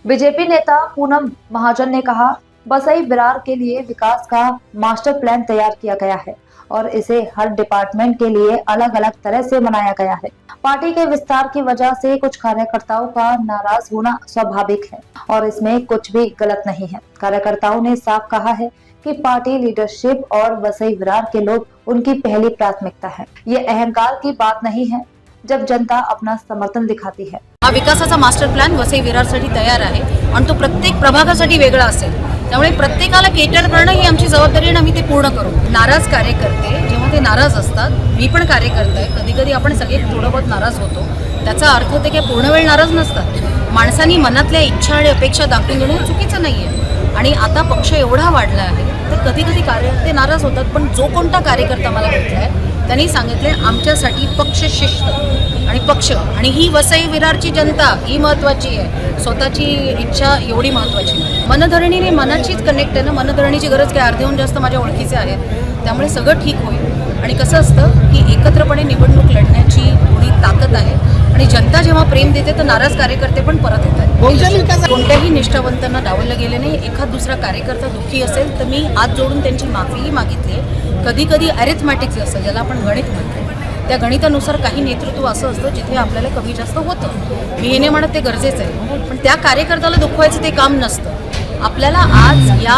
BJP नेता पूनम महाजन ने कहा, बसई विरार के लिए विकास का मास्टर प्लान तैयार किया गया है और इसे हर डिपार्टमेंट के लिए अलग अलग तरह से बनाया गया है। पार्टी के विस्तार की वजह से कुछ कार्यकर्ताओं का नाराज होना स्वाभाविक है और इसमें कुछ भी गलत नहीं है। कार्यकर्ताओं ने साफ कहा है कि पार्टी लीडरशिप और वसई विरार के लोग उनकी पहली प्राथमिकता है। ये अहंकार की बात नहीं है जब जनता अपना समर्थन दिखाती है। हा विकासाचा मास्टर प्लॅन वसई विरारसाठी तयार आहे आणि तो प्रत्येक प्रभागासाठी वेगळा असेल। त्यामुळे प्रत्येकाला केटर करणं ही आमची जबाबदारी आहे, आम्ही ते पूर्ण करू। नाराज कार्यकर्ते जेव्हा ते नाराज असतात, मी पण कार्यकर्ता आहे, कधी कधी आपण सगळे थोडं बहुत नाराज होतो। त्याचा अर्थ ते काही पूर्ण वेळ नाराज नसतात। माणसांनी मनातल्या इच्छा आणि अपेक्षा दाखवून देणं हे चुकीचं नाहीये आणि आता पक्ष एवढा वाढला आहे तर कधी कधी कार्यकर्ते नाराज होतात, पण जो कोणता कार्यकर्ता मला भेटलाय त्यांनी सांगितले आमच्यासाठी पक्ष शिस्त आणि पक्ष आणि ही वसई विरारची जनता ही महत्त्वाची आहे, स्वतःची इच्छा एवढी महत्त्वाची नाही। मनधरणीने मनाचीच कनेक्ट आहे ना, मनधरणीची गरज काय, अर्ध्याहून जास्त माझ्या ओळखीचे आहेत, त्यामुळे सगळं ठीक होईल। आणि कसं असतं की एकत्रपणे निवडणूक लढण्याची थोडी ताकद आहे आणि जनता जेव्हा प्रेम देते तर नाराज कार्यकर्ते पण परत येतात। कोणत्याही निष्ठावंतांना डावललं गेले नाही। एखाद दुसरा कार्यकर्ता दुःखी असेल तर मी हात जोडून त्यांची माफीही मागितली आहे। कधी कधी अरिथमॅटिक्स असतं, ज्याला आपण गणित म्हणतो, त्या गणितानुसार काही नेतृत्व असं असतं जिथे आपल्याला कमी जास्त होतं। मी हे नाही म्हणत ते गरजेचं आहे, पण त्या कार्यकर्त्याला दुखवायचं ते काम नसतं। आपल्याला आज या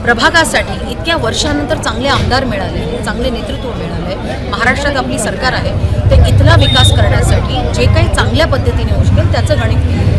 प्रभागासाठी इतक्या वर्षानंतर चांगले आमदार मिळाले, चांगले नेतृत्व मिळाले, महाराष्ट्रात आपली सरकार आहे, तर इथला विकास करण्यासाठी जे काही चांगल्या पद्धतीने होऊ शकेल त्याचं गणित केलं।